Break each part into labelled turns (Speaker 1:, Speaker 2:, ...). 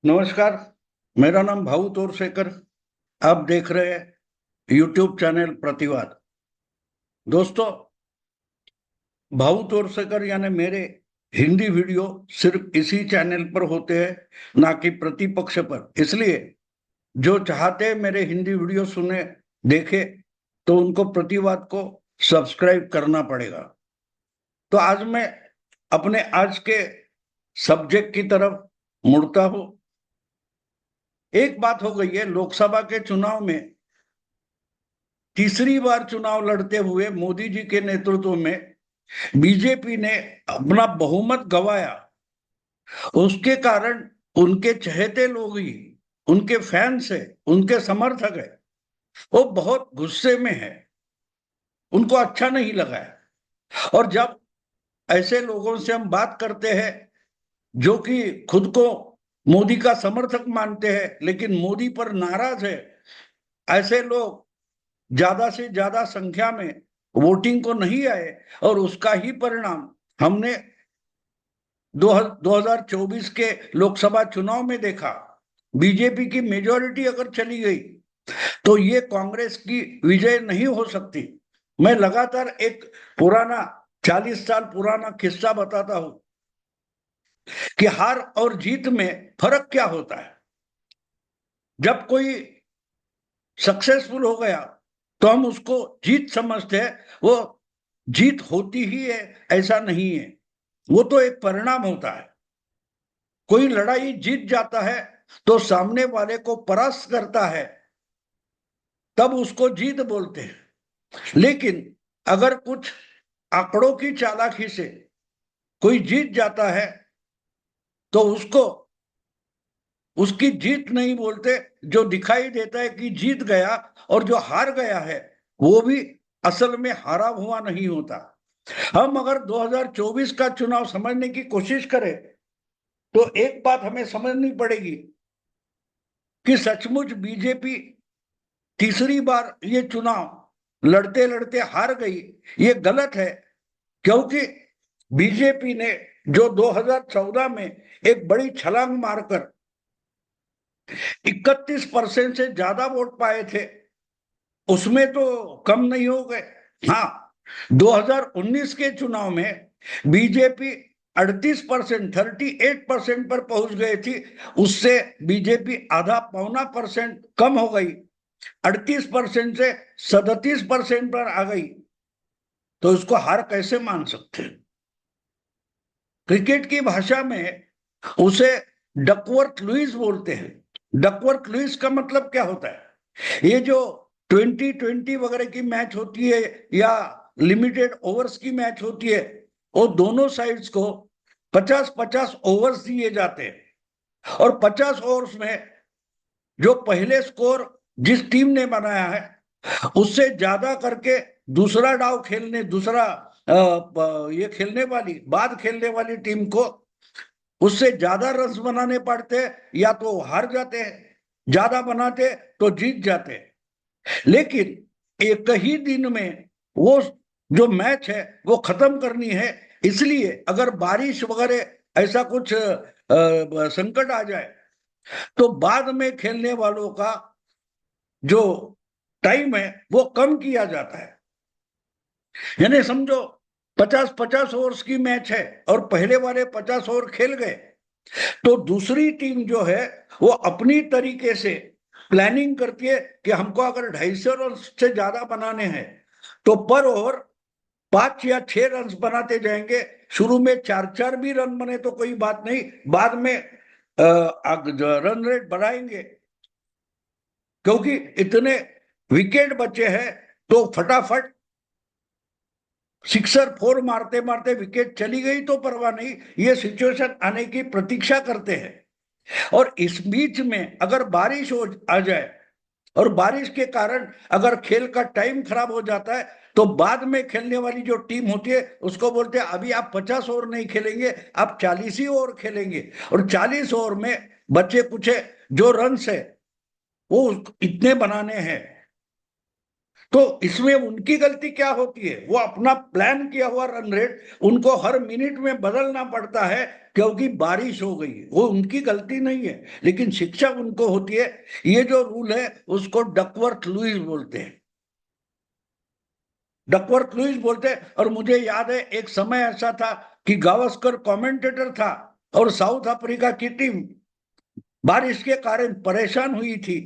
Speaker 1: नमस्कार। मेरा नाम भाऊ तोरसेकर। आप देख रहे हैं यूट्यूब चैनल प्रतिवाद। दोस्तों, भाऊ तोरसेकर यानी मेरे हिंदी वीडियो सिर्फ इसी चैनल पर होते हैं, ना कि प्रतिपक्ष पर। इसलिए जो चाहते हैं मेरे हिंदी वीडियो सुने, देखे, तो उनको प्रतिवाद को सब्सक्राइब करना पड़ेगा। तो आज मैं अपने आज के सब्जेक्ट की तरफ मुड़ता हूं। एक बात हो गई है, लोकसभा के चुनाव में तीसरी बार चुनाव लड़ते हुए मोदी जी के नेतृत्व में बीजेपी ने अपना बहुमत गंवाया। उसके कारण उनके चहेते लोग ही, उनके फैंस है, उनके समर्थक है, वो बहुत गुस्से में है। उनको अच्छा नहीं लगा है। और जब ऐसे लोगों से हम बात करते हैं जो कि खुद को मोदी का समर्थक मानते हैं लेकिन मोदी पर नाराज है, ऐसे लोग ज्यादा से ज्यादा संख्या में वोटिंग को नहीं आए। और उसका ही परिणाम हमने 2024 के लोकसभा चुनाव में देखा। बीजेपी की मेजोरिटी अगर चली गई तो ये कांग्रेस की विजय नहीं हो सकती। मैं लगातार एक पुराना 40 साल पुराना किस्सा बताता हूं कि हार और जीत में फर्क क्या होता है। जब कोई सक्सेसफुल हो गया तो हम उसको जीत समझते हैं। वो जीत होती ही है ऐसा नहीं है, वो तो एक परिणाम होता है। कोई लड़ाई जीत जाता है तो सामने वाले को परास्त करता है, तब उसको जीत बोलते हैं। लेकिन अगर कुछ आंकड़ों की चालाकी से कोई जीत जाता है तो उसको उसकी जीत नहीं बोलते। जो दिखाई देता है कि जीत गया, और जो हार गया है वो भी असल में हारा हुआ नहीं होता। हम अगर 2024 का चुनाव समझने की कोशिश करें तो एक बात हमें समझनी पड़ेगी कि सचमुच बीजेपी तीसरी बार ये चुनाव लड़ते लड़ते हार गई। ये गलत है, क्योंकि बीजेपी ने जो 2014 में एक बड़ी छलांग मारकर 31% से ज्यादा वोट पाए थे, उसमें तो कम नहीं हो गए। हाँ, 2019 के चुनाव में बीजेपी 38%, 38% पर पहुंच गई थी। उससे बीजेपी आधा पौना परसेंट कम हो गई, 38% से 37% पर आ गई। तो उसको हार कैसे मान सकते हैं? क्रिकेट की भाषा में उसे डकवर्थ लुईस बोलते हैं। डकवर्थ लुईस का मतलब क्या होता है? ये जो 2020 वगैरह की मैच होती है या लिमिटेड ओवर्स की मैच होती है, वो दोनों साइड्स को 50-50 ओवर्स दिए जाते हैं। और 50 ओवर्स में जो पहले स्कोर जिस टीम ने बनाया है उससे ज्यादा करके दूसरा डाव खेलने, दूसरा ये खेलने वाली, बाद खेलने वाली टीम को उससे ज्यादा रन बनाने पड़ते हैं, या तो हार जाते हैं, ज्यादा बनाते तो जीत जाते हैं। लेकिन एक ही दिन में वो जो मैच है वो खत्म करनी है। इसलिए अगर बारिश वगैरह ऐसा कुछ संकट आ जाए तो बाद में खेलने वालों का जो टाइम है वो कम किया जाता है। यानी समझो 50-50 ओवर्स की मैच है और पहले वाले 50 ओवर खेल गए, तो दूसरी टीम जो है वो अपनी तरीके से प्लानिंग करती है कि हमको अगर 250 रन से ज्यादा बनाने हैं तो पर ओवर 5 या 6 रन बनाते जाएंगे। शुरू में 4-4 भी रन बने तो कोई बात नहीं, बाद में रन रेट बढ़ाएंगे, क्योंकि इतने विकेट बचे हैं तो फटाफट सिक्सर फोर मारते मारते विकेट चली गई तो परवाह नहीं, ये सिचुएशन आने की प्रतीक्षा करते हैं। और इस बीच में अगर बारिश हो आ जाए और बारिश के कारण अगर खेल का टाइम खराब हो जाता है तो बाद में खेलने वाली जो टीम होती है उसको बोलते हैं अभी आप 50 ओवर नहीं खेलेंगे, आप 40 ही ओवर खेलेंगे। और 40 ओवर में बच्चे कुछ जो रन है वो इतने बनाने हैं। तो इसमें उनकी गलती क्या होती है? वो अपना प्लान किया हुआ रन रेट उनको हर मिनट में बदलना पड़ता है क्योंकि बारिश हो गई है। वो उनकी गलती नहीं है, लेकिन शिक्षा उनको होती है। ये जो रूल है उसको डकवर्थ लुईस बोलते हैं, डकवर्थ लुईस बोलते हैं। और मुझे याद है एक समय ऐसा था कि गावस्कर कमेंटेटर था और साउथ अफ्रीका की टीम बारिश के कारण परेशान हुई थी,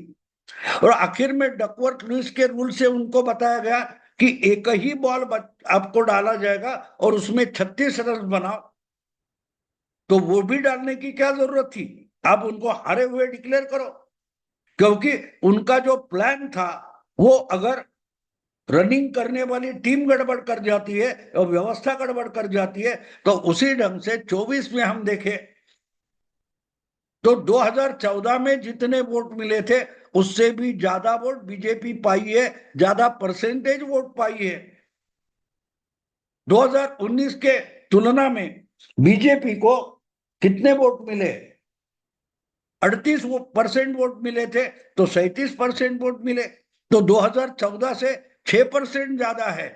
Speaker 1: और आखिर में डकवर्थ लुईस के रूल से उनको बताया गया कि एक ही बॉल आपको डाला जाएगा और उसमें 36 रन बनाओ। तो वो भी डालने की क्या जरूरत थी? आप उनको हारे हुए डिक्लेयर करो, क्योंकि उनका जो प्लान था वो अगर रनिंग करने वाली टीम गड़बड़ कर जाती है और व्यवस्था गड़बड़ कर जाती है, तो उसी ढंग से 24 में हम देखें तो 2014 में जितने वोट मिले थे उससे भी ज्यादा वोट बीजेपी पाई है, ज्यादा परसेंटेज वोट पाई है। 2019 के तुलना में बीजेपी को कितने वोट मिले? 38% वोट मिले थे, तो 37% वोट मिले। तो 2014 से 6% ज्यादा है।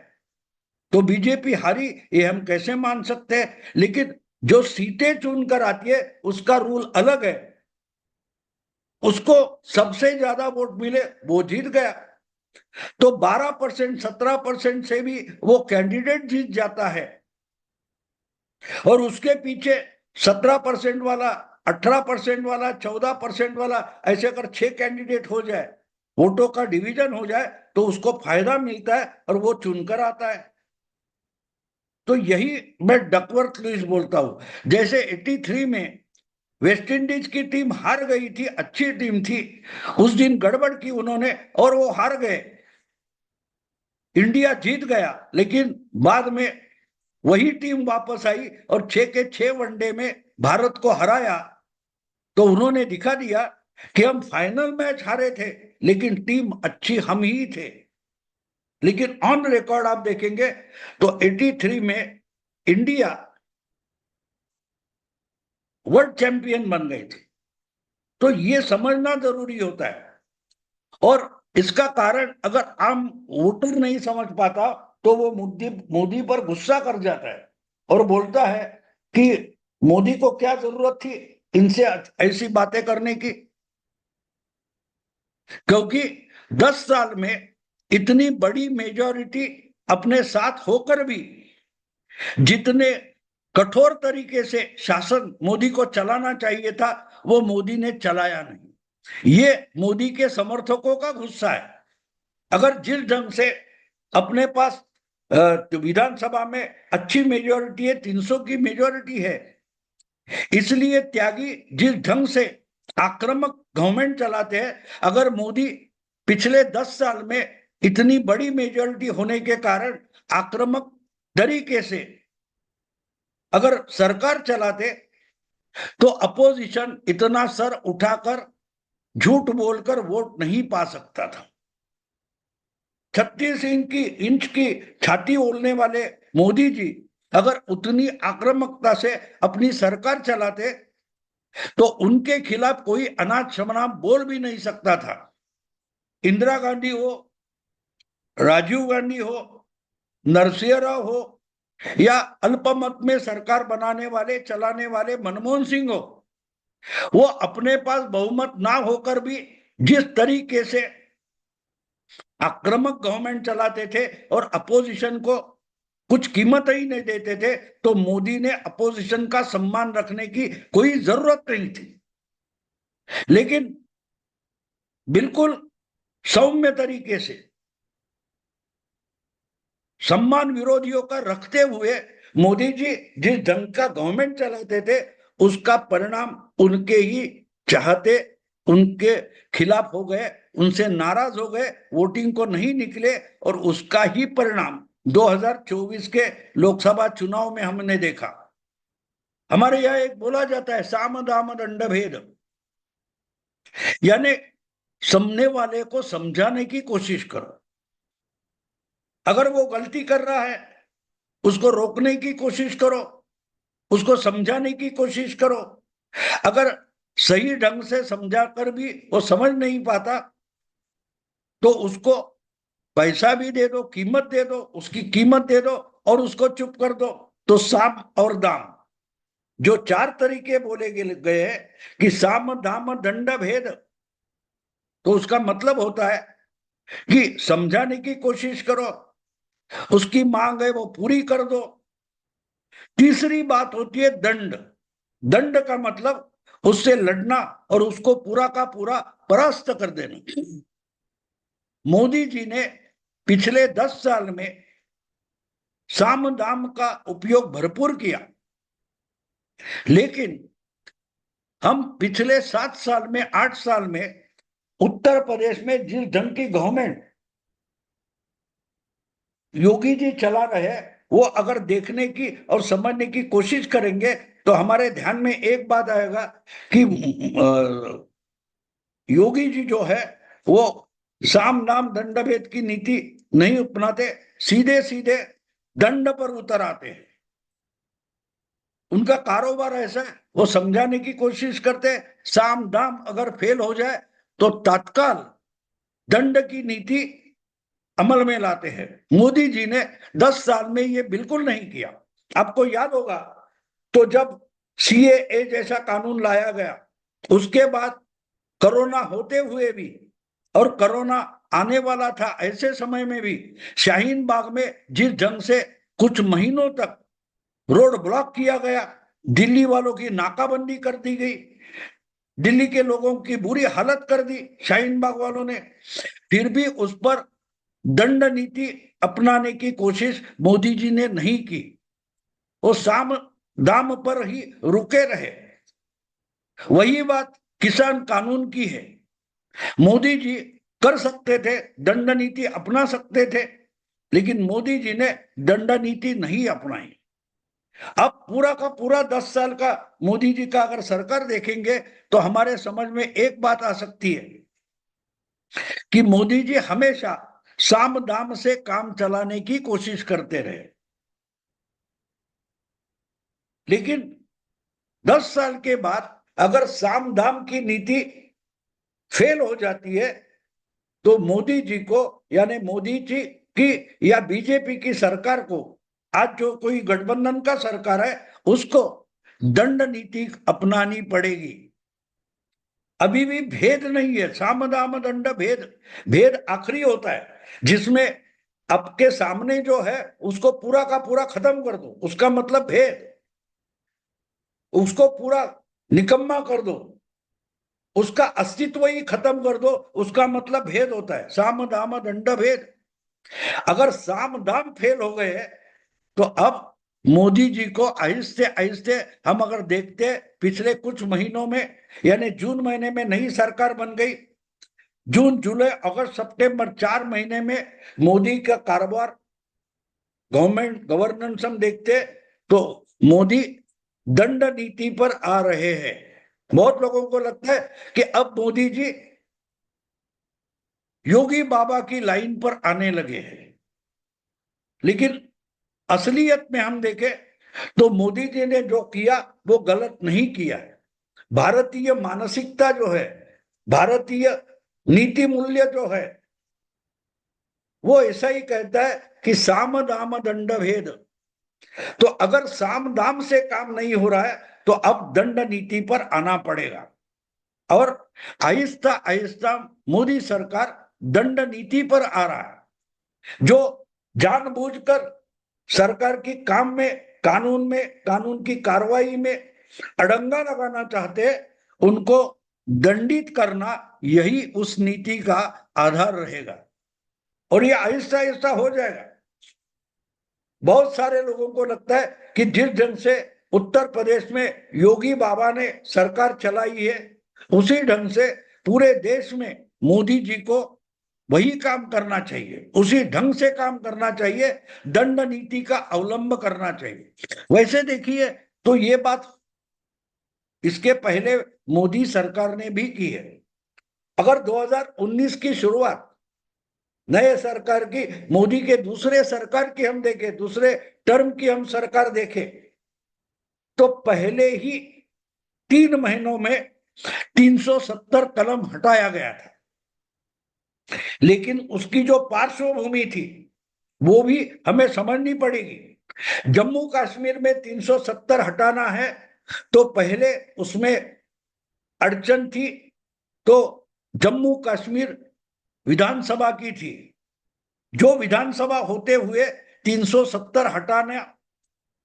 Speaker 1: तो बीजेपी हारी ये हम कैसे मान सकते हैं? लेकिन जो सीटें चुनकर आती है उसका रूल अलग है। उसको सबसे ज्यादा वोट मिले वो जीत गया। तो 12% 17% से भी वो कैंडिडेट जीत जाता है, और उसके पीछे 17% वाला, 18% वाला, 14% वाला, ऐसे अगर 6 कैंडिडेट हो जाए, वोटों का डिवीजन हो जाए, तो उसको फायदा मिलता है और वो चुनकर आता है। तो यही मैं डकवर्थ लुईस बोलता हूं। जैसे 83 में वेस्ट इंडीज की टीम हार गई थी, अच्छी टीम थी, उस दिन गड़बड़ की उन्होंने और वो हार गए, इंडिया जीत गया। लेकिन बाद में वही टीम वापस आई और 6 के 6 वनडे में भारत को हराया। तो उन्होंने दिखा दिया कि हम फाइनल मैच हारे थे लेकिन टीम अच्छी हम ही थे। लेकिन ऑन रिकॉर्ड आप देखेंगे तो 83 में इंडिया वर्ल्ड चैंपियन बन गई थी। तो ये समझना जरूरी होता है। और इसका कारण अगर आम वोटर नहीं समझ पाता तो वो मोदी मोदी पर गुस्सा कर जाता है और बोलता है कि मोदी को क्या जरूरत थी इनसे ऐसी बातें करने की। क्योंकि 10 साल में इतनी बड़ी मेजॉरिटी अपने साथ होकर भी जितने कठोर तरीके से शासन मोदी को चलाना चाहिए था वो मोदी ने चलाया नहीं। ये मोदी के समर्थकों का गुस्सा है। अगर जिस ढंग से अपने पास विधानसभा में अच्छी मेजोरिटी है, 300 की मेजोरिटी है, इसलिए त्यागी जिस ढंग से आक्रामक गवर्नमेंट चलाते हैं, अगर मोदी पिछले 10 साल में इतनी बड़ी मेजोरिटी होने के कारण आक्रामक तरीके से अगर सरकार चलाते तो अपोजिशन इतना सर उठाकर झूठ बोलकर वोट नहीं पा सकता था। 36 इंच की छाती ओढ़ने वाले मोदी जी अगर उतनी आक्रामकता से अपनी सरकार चलाते तो उनके खिलाफ कोई अनाथ शमनाम बोल भी नहीं सकता था। इंदिरा गांधी हो, राजीव गांधी हो, नरसिंह राव हो, या अल्पमत में सरकार बनाने वाले चलाने वाले मनमोहन सिंह हो, वो अपने पास बहुमत ना होकर भी जिस तरीके से आक्रामक गवर्नमेंट चलाते थे और अपोजिशन को कुछ कीमत ही नहीं देते थे, तो मोदी ने अपोजिशन का सम्मान रखने की कोई जरूरत नहीं थी। लेकिन बिल्कुल सौम्य तरीके से सम्मान विरोधियों का रखते हुए मोदी जी जिस ढंग का गवर्नमेंट चलाते थे उसका परिणाम उनके ही चाहते उनके खिलाफ हो गए, उनसे नाराज हो गए, वोटिंग को नहीं निकले, और उसका ही परिणाम 2024 के लोकसभा चुनाव में हमने देखा। हमारे यहाँ एक बोला जाता है साम दाम दंड भेद, यानी समझने वाले को समझाने की कोशिश करो। अगर वो गलती कर रहा है उसको रोकने की कोशिश करो, उसको समझाने की कोशिश करो। अगर सही ढंग से समझा कर भी वो समझ नहीं पाता तो उसको पैसा भी दे दो, कीमत दे दो, उसकी कीमत दे दो और उसको चुप कर दो। तो साम और दाम, जो चार तरीके बोले गए कि साम दाम दंड भेद, तो उसका मतलब होता है कि समझाने की कोशिश करो, उसकी मांग है वो पूरी कर दो। तीसरी बात होती है दंड। दंड का मतलब उससे लड़ना और उसको पूरा का पूरा परास्त कर देना। मोदी जी ने पिछले 10 साल में साम दाम का उपयोग भरपूर किया, लेकिन हम पिछले 7 साल में 8 साल में उत्तर प्रदेश में जिस ढंग की गवर्नमेंट योगी जी चला रहे हैं, वो अगर देखने की और समझने की कोशिश करेंगे तो हमारे ध्यान में एक बात आएगा कि योगी जी जो है वो साम नाम दंड भेद की नीति नहीं अपनाते, सीधे सीधे दंड पर उतर आते हैं। उनका कारोबार ऐसा है, वो समझाने की कोशिश करते, साम दाम अगर फेल हो जाए तो तत्काल दंड की नीति अमल में लाते हैं। मोदी जी ने 10 साल में ये बिल्कुल नहीं किया। आपको याद होगा, तो जब सीएए जैसा कानून लाया गया, उसके बाद कोरोना होते हुए भी और कोरोना आने वाला था ऐसे समय में भी शाहीन बाग में जिस ढंग से कुछ महीनों तक रोड ब्लॉक किया गया, दिल्ली वालों की नाकाबंदी कर दी गई, दिल्ली के लोगों की बुरी हालत कर दी शाहीन बाग वालों ने, फिर भी उस पर दंड नीति अपनाने की कोशिश मोदी जी ने नहीं की। वो साम दाम पर ही रुके रहे। वही बात किसान कानून की है। मोदी जी कर सकते थे, दंड नीति अपना सकते थे, लेकिन मोदी जी ने दंड नीति नहीं अपनाई। अब पूरा का पूरा 10 साल का मोदी जी का अगर सरकार देखेंगे तो हमारे समझ में एक बात आ सकती है कि मोदी जी हमेशा साम दाम से काम चलाने की कोशिश करते रहे, लेकिन 10 साल के बाद अगर साम दाम की नीति फेल हो जाती है तो मोदी जी को, यानी मोदी जी की या बीजेपी की सरकार को, आज जो कोई गठबंधन का सरकार है उसको दंड नीति अपनानी पड़ेगी। अभी भी भेद नहीं है, साम दाम दंड भेद। भेद आखिरी होता है जिसमें आपके सामने जो है उसको पूरा का पूरा खत्म कर दो, उसका मतलब भेद। उसको पूरा निकम्मा कर दो, उसका अस्तित्व ही खत्म कर दो, उसका मतलब भेद होता है, साम दाम दंड भेद। अगर साम दाम फेल हो गए तो अब मोदी जी को आहिस्ते आहिस्ते हम अगर देखते, पिछले कुछ महीनों में, यानी जून महीने में नई सरकार बन गई, जून जुलाई अगस्त सितंबर 4 महीने में मोदी का कारोबार, गवर्नमेंट गवर्नेंस हम देखते तो मोदी दंड नीति पर आ रहे हैं। बहुत लोगों को लगता है कि अब मोदी जी योगी बाबा की लाइन पर आने लगे हैं, लेकिन असलियत में हम देखें तो मोदी जी ने जो किया वो गलत नहीं किया है। भारतीय मानसिकता जो है, भारतीय नीति मूल्य जो है, वो ऐसा ही कहता है कि साम दाम दंड भेद। तो अगर साम दाम से काम नहीं हो रहा है तो अब दंड नीति पर आना पड़ेगा, और आहिस्ता आहिस्ता मोदी सरकार दंड नीति पर आ रहा है। जो जानबूझकर सरकार की काम में, कानून में, कानून की कार्रवाई में अड़ंगा लगाना चाहते हैं, उनको दंडित करना, यही उस नीति का आधार रहेगा, और ये आहिस्ता आहिस्ता हो जाएगा। बहुत सारे लोगों को लगता है कि जिस ढंग से उत्तर प्रदेश में योगी बाबा ने सरकार चलाई है, उसी ढंग से पूरे देश में मोदी जी को वही काम करना चाहिए, उसी ढंग से काम करना चाहिए, दंड नीति का अवलंब करना चाहिए। वैसे देखिए तो ये बात इसके पहले मोदी सरकार ने भी की है। अगर 2019 की शुरुआत नए सरकार की, मोदी के दूसरे सरकार की हम देखें, दूसरे टर्म की हम सरकार देखें, तो पहले ही 3 महीनों में 370 कलम हटाया गया था। लेकिन उसकी जो पार्श्वभूमि थी वो भी हमें समझनी पड़ेगी। जम्मू कश्मीर में 370 हटाना है तो पहले उसमें अड़चन थी, तो जम्मू कश्मीर विधानसभा की थी। जो विधानसभा होते हुए 370 हटाना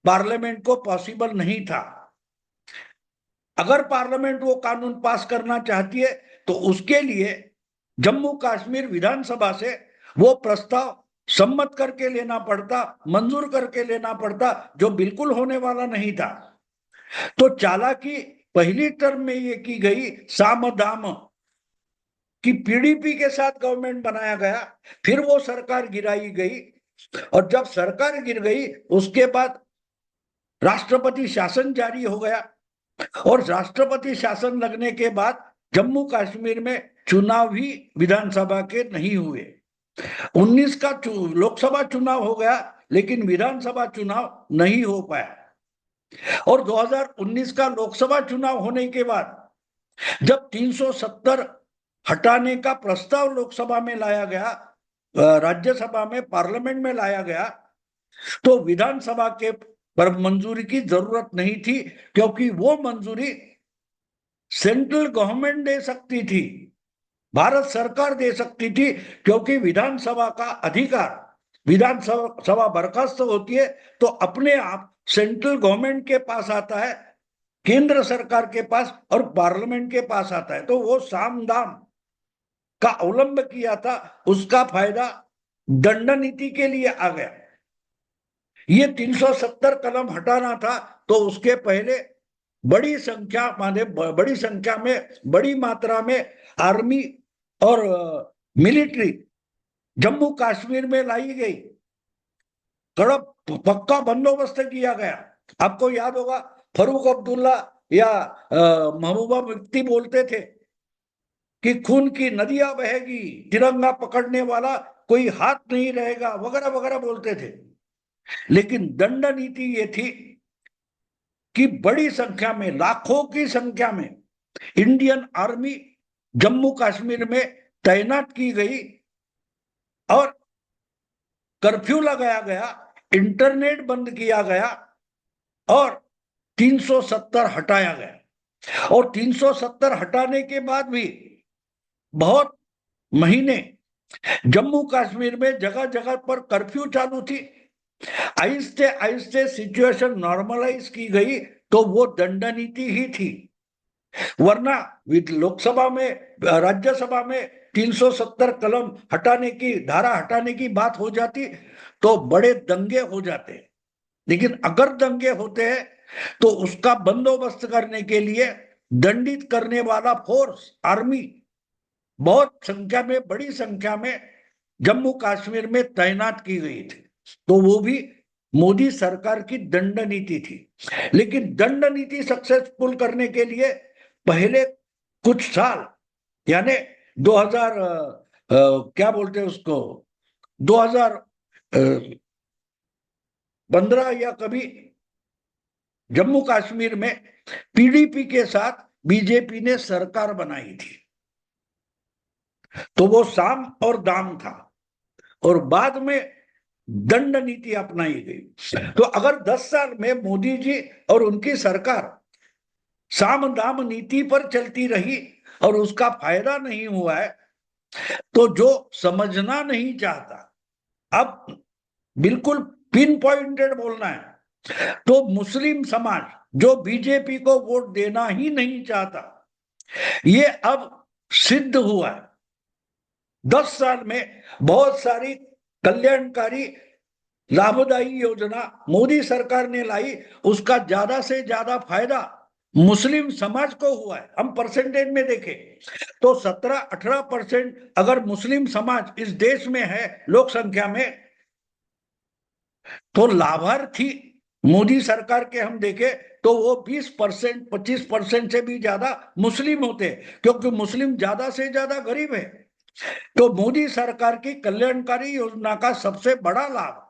Speaker 1: पार्लियामेंट को पॉसिबल नहीं था। अगर पार्लियामेंट वो कानून पास करना चाहती है तो उसके लिए जम्मू कश्मीर विधानसभा से वो प्रस्ताव सम्मत करके लेना पड़ता, मंजूर करके लेना पड़ता, जो बिल्कुल होने वाला नहीं था। तो चालाकी पहली टर्म में ये की गई, साम दाम कि पीडीपी के साथ गवर्नमेंट बनाया गया, फिर वो सरकार गिराई गई, और जब सरकार गिर गई उसके बाद राष्ट्रपति शासन जारी हो गया, और राष्ट्रपति शासन लगने के बाद जम्मू कश्मीर में चुनाव भी विधानसभा के नहीं हुए। 19 का लोकसभा चुनाव हो गया लेकिन विधानसभा चुनाव नहीं हो पाया। और 2019 का लोकसभा चुनाव होने के बाद जब 370 हटाने का प्रस्ताव लोकसभा में लाया गया, राज्यसभा में, पार्लियामेंट में लाया गया, तो विधानसभा के पर मंजूरी की जरूरत नहीं थी, क्योंकि वो मंजूरी सेंट्रल गवर्नमेंट दे सकती थी, भारत सरकार दे सकती थी, क्योंकि विधानसभा का अधिकार, विधानसभा बर्खास्त होती है तो अपने आप सेंट्रल गवर्नमेंट के पास आता है, केंद्र सरकार के पास और पार्लियामेंट के पास आता है। तो वो साम दाम का अवलंब किया था, उसका फायदा दंड नीति के लिए आ गया। ये 370 कलम हटाना था तो उसके पहले बड़ी संख्या माने बड़ी संख्या में, बड़ी मात्रा में आर्मी और मिलिट्री जम्मू कश्मीर में लाई गई, कड़क पक्का बंदोबस्त किया गया। आपको याद होगा फरूक अब्दुल्ला या महबूबा मुफ्ती बोलते थे कि खून की नदियां बहेगी, तिरंगा पकड़ने वाला कोई हाथ नहीं रहेगा, वगैरह वगैरह बोलते थे। लेकिन दंड नीति ये थी कि बड़ी संख्या में, लाखों की संख्या में इंडियन आर्मी जम्मू कश्मीर में तैनात की गई, और कर्फ्यू लगाया गया, इंटरनेट बंद किया गया, और 370 हटाया गया। और 370 हटाने के बाद भी बहुत महीने जम्मू कश्मीर में जगह जगह पर कर्फ्यू चालू थी। आहिस्ते आहिस्ते सिचुएशन नॉर्मलाइज की गई तो वो दंड नीति ही थी, वरना लोकसभा में, राज्यसभा में 370 कलम हटाने की, धारा हटाने की बात हो जाती तो बड़े दंगे हो जाते। लेकिन अगर दंगे होते हैं तो उसका बंदोबस्त करने के लिए दंडित करने वाला फोर्स, आर्मी बहुत संख्या में, बड़ी संख्या में जम्मू कश्मीर में तैनात की गई थी। तो वो भी मोदी सरकार की दंड नीति थी। लेकिन दंड नीति सक्सेसफुल करने के लिए पहले कुछ साल, यानी 2000 क्या बोलते हैं उसको, 2015 या कभी, जम्मू कश्मीर में पीडीपी के साथ बीजेपी ने सरकार बनाई थी, तो वो साम और दाम था, और बाद में दंड नीति अपनाई गई। तो अगर 10 साल में मोदी जी और उनकी सरकार साम दाम नीति पर चलती रही और उसका फायदा नहीं हुआ है, तो जो समझना नहीं चाहता, अब बिल्कुल पिन पॉइंटेड बोलना है, तो मुस्लिम समाज जो बीजेपी को वोट देना ही नहीं चाहता, ये अब सिद्ध हुआ है। 10 साल में बहुत सारी कल्याणकारी लाभदायी योजना मोदी सरकार ने लाई, उसका ज्यादा से ज्यादा फायदा मुस्लिम समाज को हुआ है। हम परसेंटेज में देखें तो 17-18% अगर मुस्लिम समाज इस देश में है लोक संख्या में, तो लाभार्थी मोदी सरकार के हम देखें तो वो 20%, 25% से भी ज्यादा मुस्लिम होते हैं, क्योंकि मुस्लिम ज्यादा से ज्यादा गरीब है। तो मोदी सरकार की कल्याणकारी योजना का सबसे बड़ा लाभ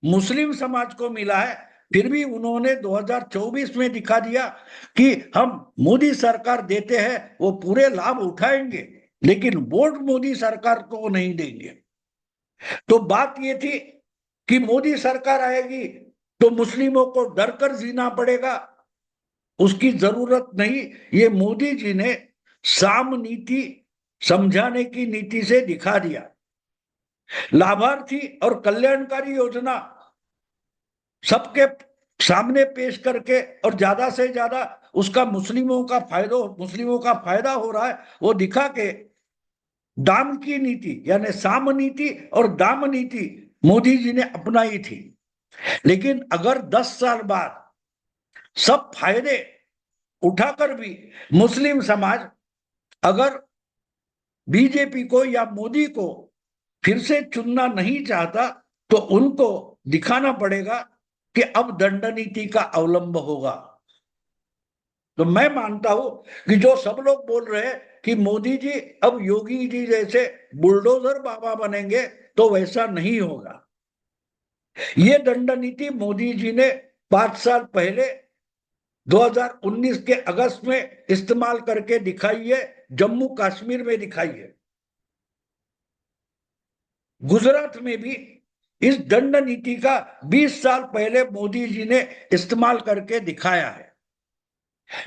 Speaker 1: मुस्लिम समाज को मिला है। फिर भी उन्होंने 2024 में दिखा दिया कि हम मोदी सरकार देते हैं, वो पूरे लाभ उठाएंगे। लेकिन वोट मोदी सरकार को नहीं देंगे। तो बात ये थी कि मोदी सरकार आएगी तो मुस्लिमों को डर कर जीना पड़ेगा, उसकी जरूरत नहीं। ये मोदी जी ने साम नीति, समझाने की नीति से दिखा दिया। लाभार्थी और कल्याणकारी योजना सबके सामने पेश करके और ज्यादा से ज्यादा उसका मुस्लिमों का फायदा हो रहा है वो दिखा के दाम की नीति यानी साम नीति और दाम नीति मोदी जी ने अपनाई थी। लेकिन अगर 10 साल बाद सब फायदे उठाकर भी मुस्लिम समाज अगर बीजेपी को या मोदी को फिर से चुनना नहीं चाहता तो उनको दिखाना पड़ेगा कि अब दंड नीति का अवलंब होगा। तो मैं मानता हूं कि जो सब लोग बोल रहे हैं कि मोदी जी अब योगी जी जैसे बुलडोजर बाबा बनेंगे, तो वैसा नहीं होगा। ये दंड नीति मोदी जी ने 5 साल पहले 2019 के अगस्त में इस्तेमाल करके दिखाई है, जम्मू कश्मीर में दिखाई है। गुजरात में भी इस दंड नीति का 20 साल पहले मोदी जी ने इस्तेमाल करके दिखाया है।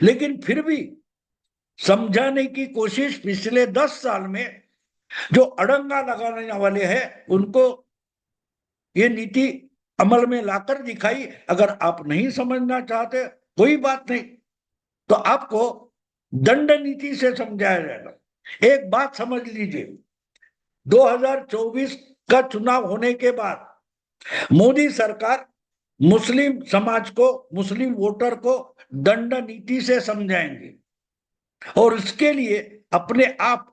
Speaker 1: लेकिन फिर भी समझाने की कोशिश पिछले 10 साल में जो अड़ंगा लगाने वाले हैं उनको ये नीति अमल में लाकर दिखाई। अगर आप नहीं समझना चाहते कोई बात नहीं, तो आपको दंड नीति से समझाया जाएगा। एक बात समझ लीजिए, 2024 का चुनाव होने के बाद मोदी सरकार मुस्लिम समाज को, मुस्लिम वोटर को दंड नीति से समझाएंगे और इसके लिए अपने आप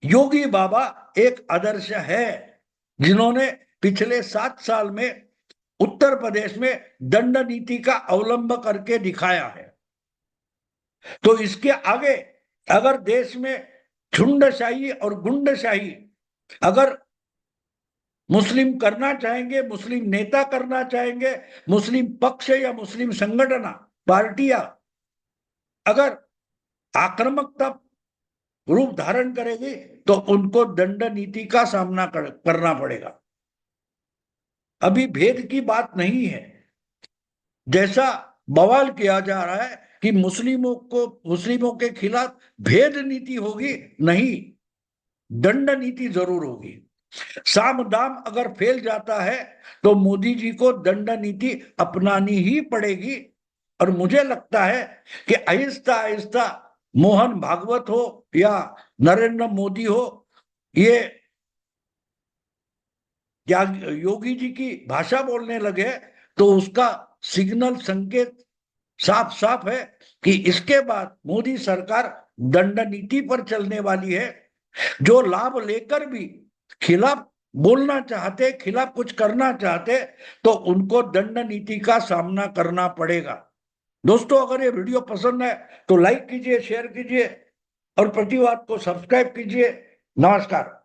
Speaker 1: योगी बाबा एक आदर्श है, जिन्होंने पिछले 7 साल में उत्तर प्रदेश में दंड नीति का अवलंब करके दिखाया है। तो इसके आगे अगर देश में झुंडशाही और गुंडशाही अगर मुस्लिम करना चाहेंगे, मुस्लिम नेता करना चाहेंगे, मुस्लिम पक्ष या मुस्लिम संगठन पार्टियां अगर आक्रामकता रूप धारण करेगी तो उनको दंड नीति का सामना करना पड़ेगा। अभी भेद की बात नहीं है, जैसा बवाल किया जा रहा है कि मुस्लिमों के खिलाफ भेद नीति होगी, नहीं, दंड नीति जरूर होगी। साम दाम अगर फैल जाता है तो मोदी जी को दंड नीति अपनानी ही पड़ेगी। और मुझे लगता है कि आहिस्ता आहिस्ता मोहन भागवत हो या नरेंद्र मोदी हो, ये क्या योगी जी की भाषा बोलने लगे तो उसका सिग्नल, संकेत साफ साफ है कि इसके बाद मोदी सरकार दंड नीति पर चलने वाली है। जो लाभ लेकर भी खिलाफ बोलना चाहते, खिलाफ कुछ करना चाहते, तो उनको दंड नीति का सामना करना पड़ेगा। दोस्तों, अगर ये वीडियो पसंद है तो लाइक कीजिए, शेयर कीजिए और प्रतिवाद को सब्सक्राइब कीजिए। नमस्कार।